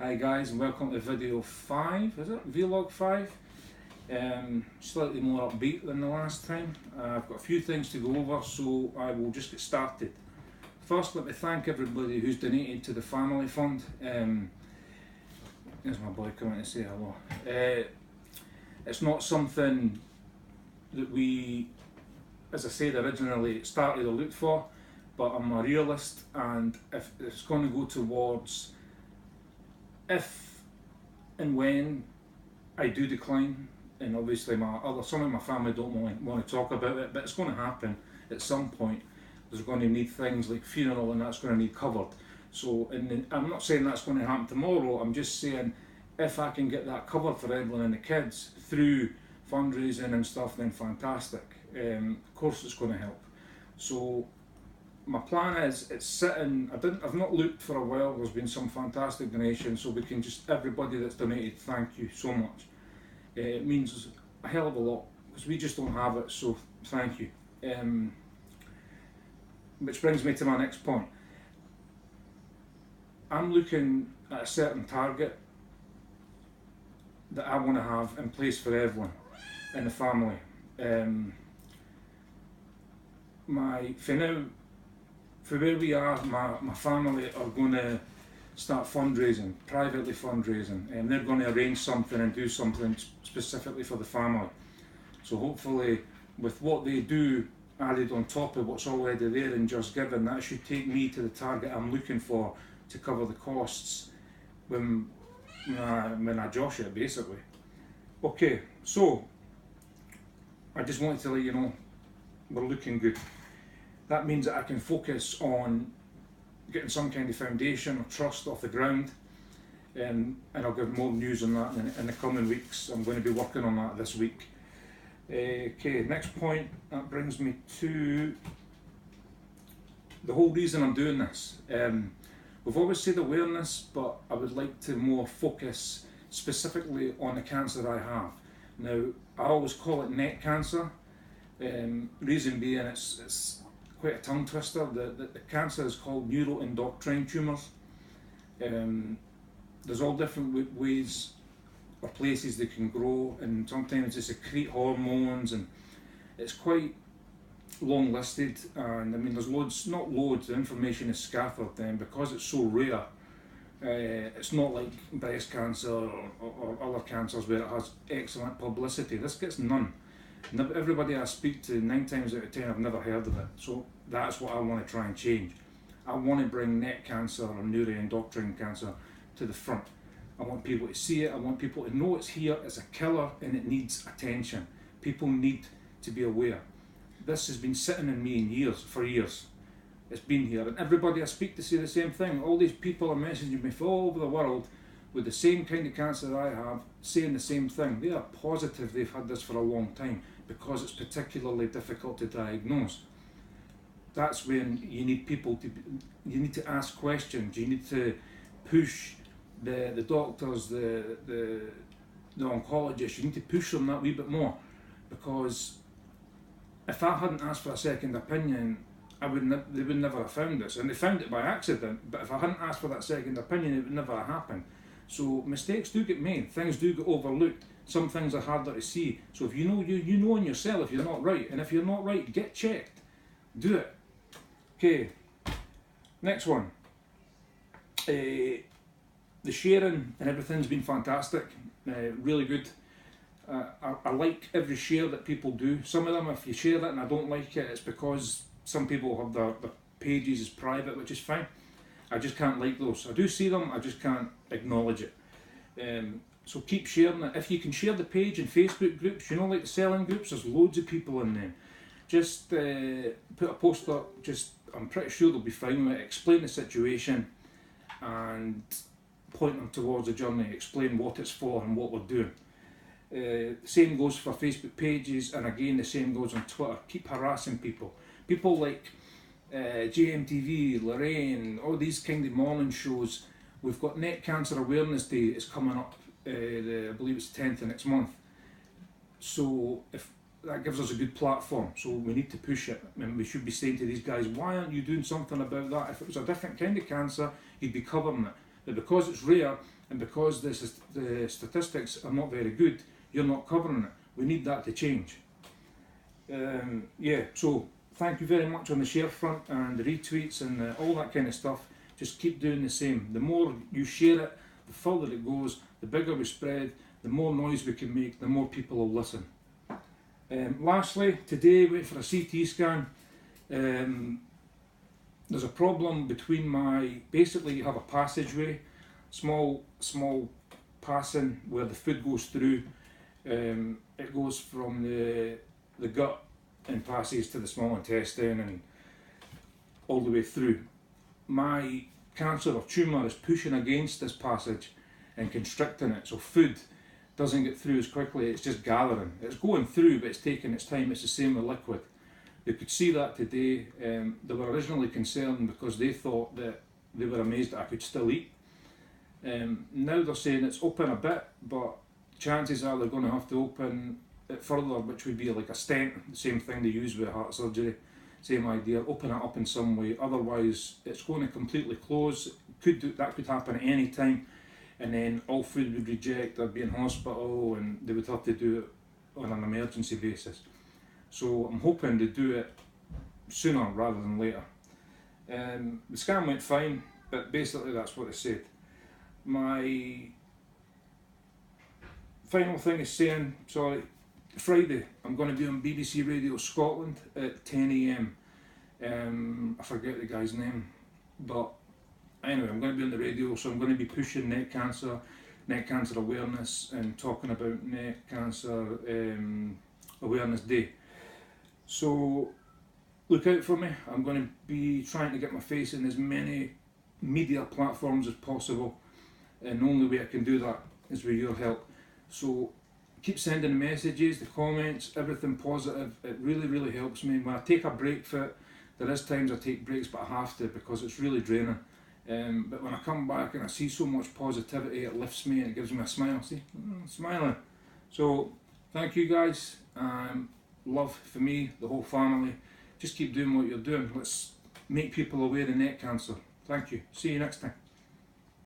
Hi guys, and welcome to video 5, is it? Vlog 5. Slightly more upbeat than the last time. I've got a few things to go over, so I will just get started. First, let me thank everybody who's donated to the family fund. There's my boy coming to say hello. It's not something that we, as I said originally, started to look for, but I'm a realist, and if it's going to go towards if and when I do decline, and obviously some of my family don't want to talk about it, but it's going to happen at some point. There's going to need things like funeral, and that's going to need covered. So, I'm not saying that's going to happen tomorrow. I'm just saying if I can get that covered for Evelyn and the kids through fundraising and stuff, then fantastic. Of course, it's going to help. So my plan is, it's sitting, I've not looked for a while. There's been some fantastic donations, so we can just, everybody that's donated, thank you so much. It means a hell of a lot, because we just don't have it, so thank you. Which brings me to my next point. I'm looking at a certain target that I want to have in place for everyone in the family. For now, for where we are, my family are going to start fundraising, privately fundraising, and they're going to arrange something and do something specifically for the family. So hopefully, with what they do added on top of what's already there and just given, that should take me to the target I'm looking for to cover the costs when I josh it, basically. Okay, so I just wanted to let you know we're looking good. That means that I can focus on getting some kind of foundation or trust off the ground, and I'll give more news on that in the coming weeks. I'm going to be working on that this week. Okay, next point, that brings me to the whole reason I'm doing this. We've always said awareness, but I would like to more focus specifically on the cancer I have. Now, I always call it neck cancer. Reason being, it's quite a tongue twister. The cancer is called neuroendocrine tumours. There's all different ways or places they can grow, and sometimes they secrete hormones, and it's quite long listed. And I mean, there's loads, not loads, the information is scattered, and because it's so rare, it's not like breast cancer or other cancers where it has excellent publicity. This gets none. Everybody I speak to, 9 times out of 10, I've never heard of it. So that's what I want to try and change. I want to bring neck cancer or neuroendocrine cancer to the front. I want people to see it. I want people to know it's here, it's a killer, and it needs attention. People need to be aware. This has been sitting in me for years. It's been here, and everybody I speak to say the same thing. All these people are messaging me from all over the world with the same kind of cancer I have, saying the same thing. They are positive they've had this for a long time, because it's particularly difficult to diagnose. That's when you need people you need to ask questions, you need to push the doctors, the oncologists, you need to push them that wee bit more, because if I hadn't asked for a second opinion, they would never have found this, and they found it by accident. But if I hadn't asked for that second opinion, it would never have happened. So mistakes do get made, things do get overlooked, some things are harder to see. So if you know in yourself if you're not right, and if you're not right, get checked, do it. Okay, next one. The sharing and everything's been fantastic, really good. I like every share that people do. Some of them, if you share that and I don't like it, it's because some people have their pages as private, which is fine. I just can't like those. I do see them, I just can't acknowledge it. So keep sharing it. If you can share the page in Facebook groups, like the selling groups, there's loads of people in them. Just put a post up, I'm pretty sure they'll be fine with it. Explain the situation and point them towards the journey. Explain what it's for and what we're doing. The same goes for Facebook pages, and again the same goes on Twitter. Keep harassing people. People like JMTV, Lorraine, all these kind of morning shows. We've got Neck Cancer Awareness Day, it's coming up, I believe it's 10th of next month. So if that gives us a good platform, so we need to push it, and we should be saying to these guys, why aren't you doing something about that? If it was a different kind of cancer, you'd be covering it. that because it's rare and because the statistics are not very good, you're not covering it. We need that to change. Yeah, so thank you very much on the share front and the retweets and all that kind of stuff. Just keep doing the same. The more you share it, the further it goes, the bigger we spread, the more noise we can make, the more people will listen. Lastly, today, wait for a CT scan. There's a problem between basically you have a passageway, small passing where the food goes through. It goes from the gut and passes to the small intestine and all the way through. My cancer or tumour is pushing against this passage and constricting it, so food doesn't get through as quickly. It's just gathering. It's going through, but it's taking its time. It's the same with liquid. They could see that today. They were originally concerned because they thought that they were amazed that I could still eat. Now they're saying it's open a bit, but chances are they're going to have to open it further, which would be like a stent, the same thing they use with heart surgery, same idea, open it up in some way, otherwise it's going to completely close. That could happen at any time, and then all food would reject, I'd be in hospital and they would have to do it on an emergency basis. So I'm hoping to do it sooner rather than later. The scan went fine, but basically that's what they said. My final thing is saying, sorry, Friday I'm going to be on BBC Radio Scotland at 10 AM. I forget the guy's name, but anyway, I'm going to be on the radio, so I'm going to be pushing neck cancer awareness and talking about neck cancer awareness day. So look out for me. I'm going to be trying to get my face in as many media platforms as possible, and the only way I can do that is with your help. So keep sending the messages, the comments, everything positive. It really helps me. When I take a break for it, there is times I take breaks, but I have to because it's really draining. But when I come back and I see so much positivity, it lifts me and it gives me a smile. See, smiling. So thank you guys. Love for me, the whole family. Just keep doing what you're doing. Let's make people aware of neck cancer. Thank you. See you next time.